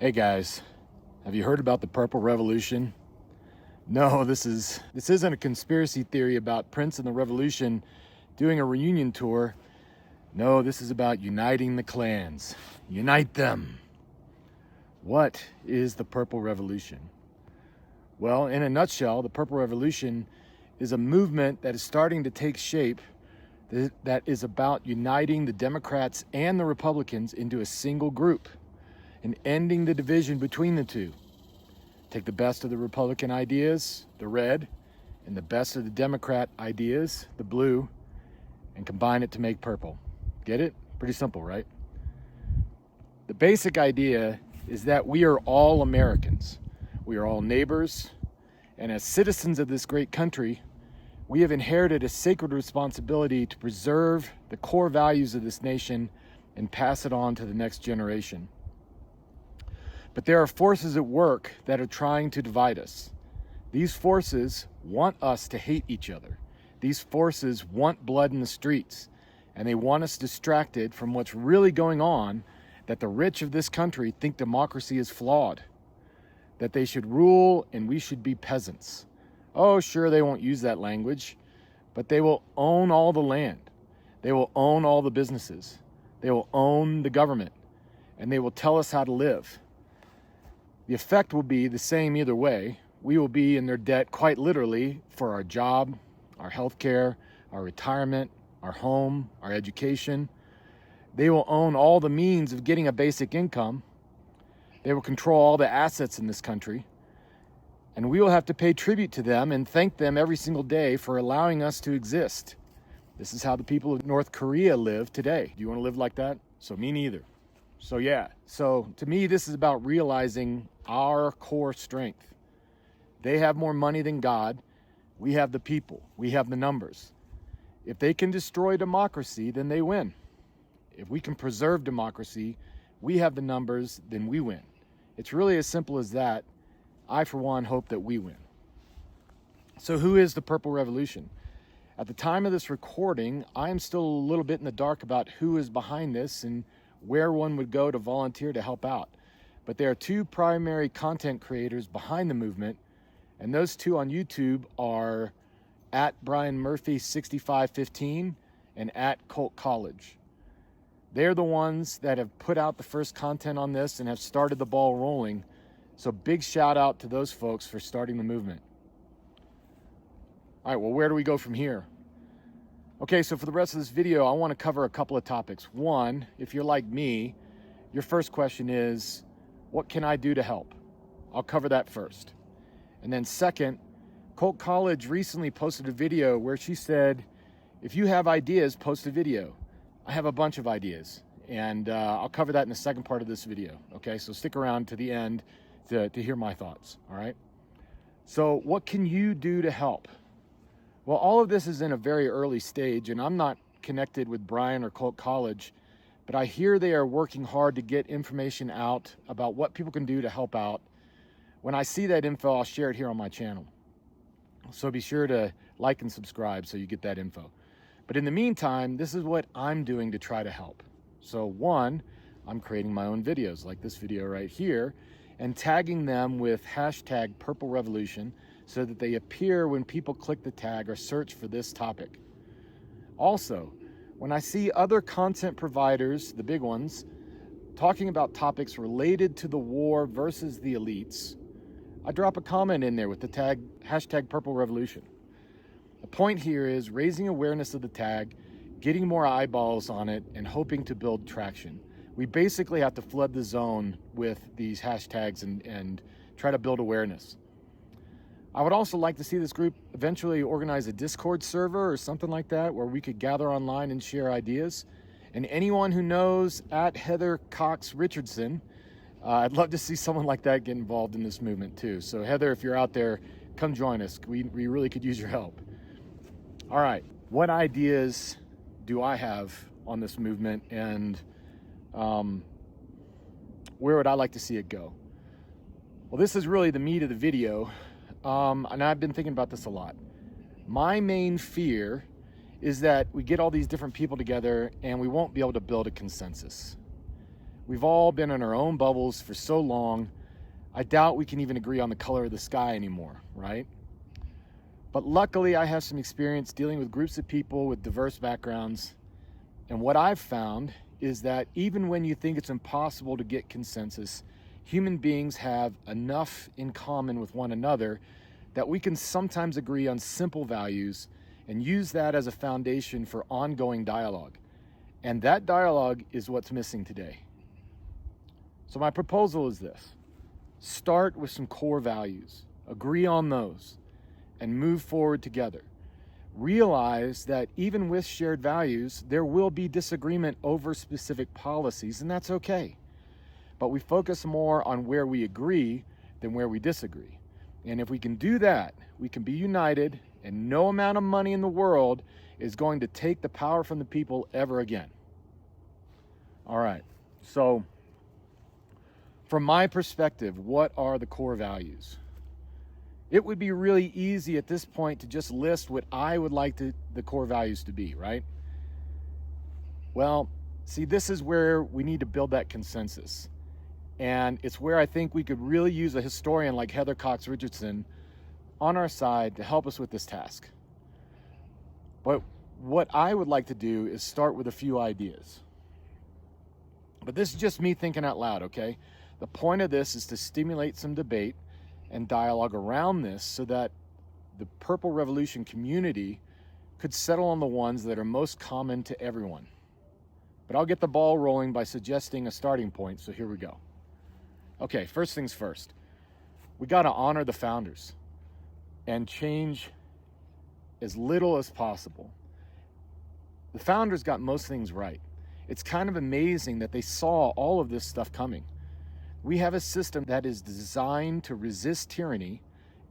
Hey guys, have you heard about the Purple Revolution? No, this isn't a conspiracy theory about Prince and the Revolution doing a reunion tour. No, this is about uniting the clans. Unite them. What is the Purple Revolution? Well, in a nutshell, the Purple Revolution is a movement that is starting to take shape that is about uniting the Democrats and the Republicans into a single group and ending the division between the two. Take the best of the Republican ideas, the red, and the best of the Democrat ideas, the blue, and combine it to make purple. Get it? Pretty simple, right? The basic idea is that we are all Americans. We are all neighbors, and as citizens of this great country, we have inherited a sacred responsibility to preserve the core values of this nation and pass it on to the next generation. But there are forces at work that are trying to divide us. These forces want us to hate each other. These forces want blood in the streets, and they want us distracted from what's really going on, that the rich of this country think democracy is flawed, that they should rule and we should be peasants. Oh, sure, they won't use that language, but they will own all the land. They will own all the businesses. They will own the government, and they will tell us how to live. The effect will be the same either way. We will be in their debt quite literally for our job, our health care, our retirement, our home, our education. They will own all the means of getting a basic income. They will control all the assets in this country. And we will have to pay tribute to them and thank them every single day for allowing us to exist. This is how the people of North Korea live today. Do you want to live like that? So me neither. So to me, this is about realizing our core strength. They have more money than God. We have the people. We have the numbers. If they can destroy democracy, then they win. If we can preserve democracy, we have the numbers, then we win. It's really as simple as that. I, for one, hope that we win. So who is the Purple Revolution? At the time of this recording, I am still a little bit in the dark about who is behind this and where one would go to volunteer to help out. But there are two primary content creators behind the movement, and those two on YouTube are at Brian Murphy 6515 and at Colt College. They're the ones that have put out the first content on this and have started the ball rolling. So big shout out to those folks for starting the movement. All right, well, where do we go from here? Okay, so for the rest of this video, I want to cover a couple of topics. One, if you're like me, your first question is, what can I do to help? I'll cover that first. And then second, Colt College recently posted a video where she said, if you have ideas, post a video. I have a bunch of ideas, and I'll cover that in the second part of this video. Okay, so stick around to the end to hear my thoughts, all right? So what can you do to help? Well, all of this is in a very early stage, and I'm not connected with Brian or Colt College, but I hear they are working hard to get information out about what people can do to help out. When I see that info, I'll share it here on my channel. So be sure to like and subscribe so you get that info. But in the meantime, this is what I'm doing to try to help. So one, I'm creating my own videos like this video right here and tagging them with hashtag Purple Revolution so that they appear when people click the tag or search for this topic. Also, when I see other content providers, the big ones, talking about topics related to the war versus the elites, I drop a comment in there with the tag hashtag Purple Revolution. The point here is raising awareness of the tag, getting more eyeballs on it, and hoping to build traction. We basically have to flood the zone with these hashtags and try to build awareness. I would also like to see this group eventually organize a Discord server or something like that where we could gather online and share ideas. And anyone who knows at Heather Cox Richardson, I'd love to see someone like that get involved in this movement too. So Heather, if you're out there, come join us. We really could use your help. All right, what ideas do I have on this movement, and where would I like to see it go? Well, this is really the meat of the video. And I've been thinking about this a lot. My main fear is that we get all these different people together and we won't be able to build a consensus. We've all been in our own bubbles for so long, I doubt we can even agree on the color of the sky anymore, right? But luckily, I have some experience dealing with groups of people with diverse backgrounds. And what I've found is that even when you think it's impossible to get consensus, human beings have enough in common with one another that we can sometimes agree on simple values and use that as a foundation for ongoing dialogue. And that dialogue is what's missing today. So my proposal is this: start with some core values, agree on those, and move forward together. Realize that even with shared values, there will be disagreement over specific policies, and that's okay. But we focus more on where we agree than where we disagree. And if we can do that, we can be united, and no amount of money in the world is going to take the power from the people ever again. All right, so from my perspective, what are the core values? It would be really easy at this point to just list what I would like the core values to be, right? Well, see, this is where we need to build that consensus. And it's where I think we could really use a historian like Heather Cox Richardson on our side to help us with this task. But what I would like to do is start with a few ideas. But this is just me thinking out loud, okay? The point of this is to stimulate some debate and dialogue around this so that the Purple Revolution community could settle on the ones that are most common to everyone. But I'll get the ball rolling by suggesting a starting point, so here we go. Okay, first things first. We gotta honor the founders and change as little as possible. The founders got most things right. It's kind of amazing that they saw all of this stuff coming. We have a system that is designed to resist tyranny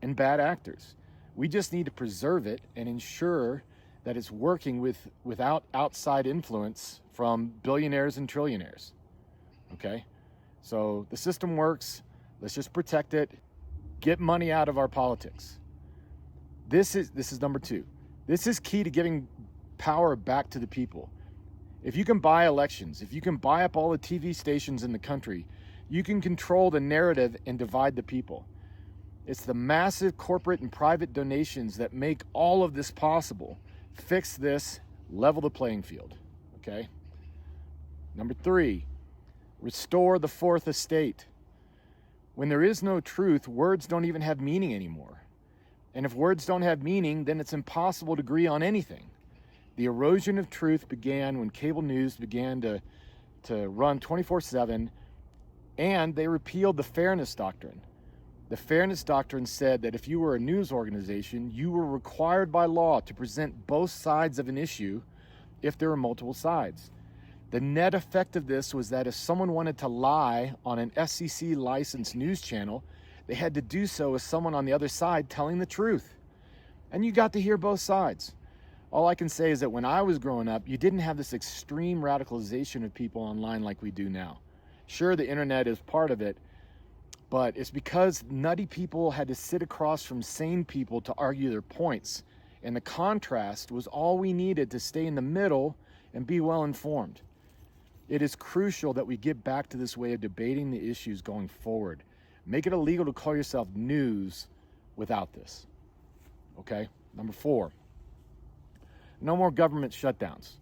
and bad actors. We just need to preserve it and ensure that it's working without outside influence from billionaires and trillionaires. Okay? So the system works. Let's just protect it. Get money out of our politics. This is number two. This is key to giving power back to the people. If you can buy elections, if you can buy up all the TV stations in the country, you can control the narrative and divide the people. It's the massive corporate and private donations that make all of this possible. Fix this, level the playing field, okay? Number three, restore the fourth estate. When there is no truth, words don't even have meaning anymore. And if words don't have meaning, then it's impossible to agree on anything. The erosion of truth began when cable news began to run 24/7, and they repealed the Fairness Doctrine. The Fairness Doctrine said that if you were a news organization, you were required by law to present both sides of an issue if there were multiple sides. The net effect of this was that if someone wanted to lie on an FCC licensed news channel, they had to do so with someone on the other side telling the truth. And you got to hear both sides. All I can say is that when I was growing up, you didn't have this extreme radicalization of people online like we do now. Sure, the internet is part of it, but it's because nutty people had to sit across from sane people to argue their points. And the contrast was all we needed to stay in the middle and be well informed. It is crucial that we get back to this way of debating the issues going forward. Make it illegal to call yourself news without this. Okay? Number four, no more government shutdowns.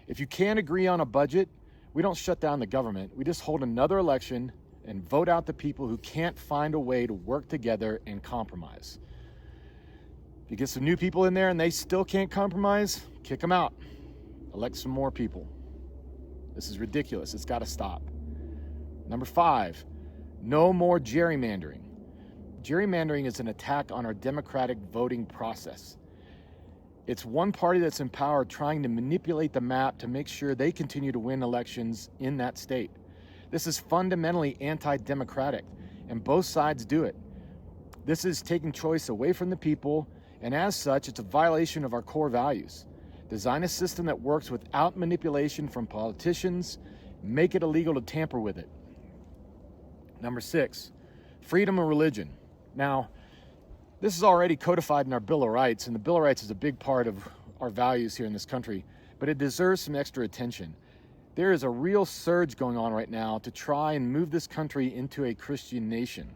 If you can't agree on a budget, we don't shut down the government. We just hold another election and vote out the people who can't find a way to work together and compromise. If you get some new people in there and they still can't compromise, kick them out. Elect some more people. This is ridiculous. It's got to stop. Number five, no more gerrymandering. Gerrymandering is an attack on our democratic voting process. It's one party that's in power trying to manipulate the map to make sure they continue to win elections in that state. This is fundamentally anti-democratic, and both sides do it. This is taking choice away from the people, and as such, it's a violation of our core values. Design a system that works without manipulation from politicians. Make it illegal to tamper with it. Number six, freedom of religion. Now, this is already codified in our Bill of Rights, and the Bill of Rights is a big part of our values here in this country, but it deserves some extra attention. there is a real surge going on right now to try and move this country into a Christian nation.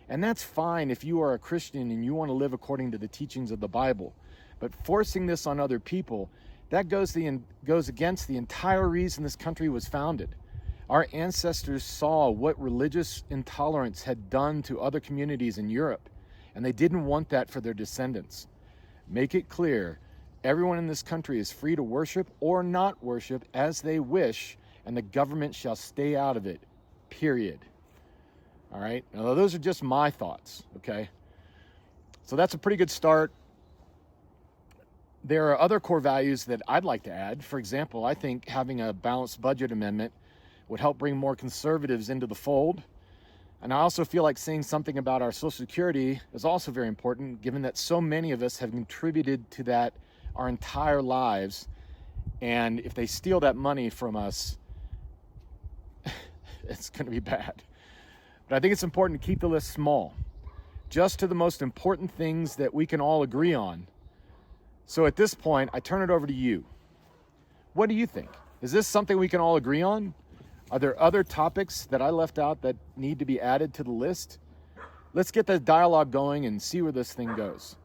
And that's fine if you are a Christian and you want to live according to the teachings of the Bible. But forcing this on other people, that goes against the entire reason this country was founded. Our ancestors saw what religious intolerance had done to other communities in Europe, and they didn't want that for their descendants. Make it clear, everyone in this country is free to worship or not worship as they wish, and the government shall stay out of it, period. All right, now those are just my thoughts, okay? So that's a pretty good start. There are other core values that I'd like to add. For example, I think having a balanced budget amendment would help bring more conservatives into the fold. And I also feel like saying something about our Social Security is also very important, given that so many of us have contributed to that our entire lives. And if they steal that money from us, it's going to be bad. But I think it's important to keep the list small, just to the most important things that we can all agree on. So at this point, I turn it over to you. What do you think? Is this something we can all agree on? Are there other topics that I left out that need to be added to the list? Let's get the dialogue going and see where this thing goes.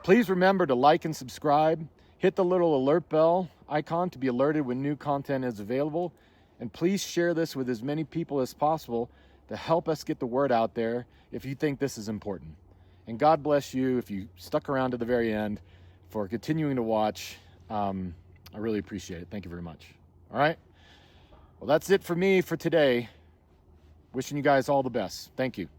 Please remember to like and subscribe. Hit the little alert bell icon to be alerted when new content is available. And please share this with as many people as possible to help us get the word out there if you think this is important. And God bless you if you stuck around to the very end for continuing to watch. I really appreciate it. Thank you very much. All right. Well, that's it for me for today. Wishing you guys all the best. Thank you.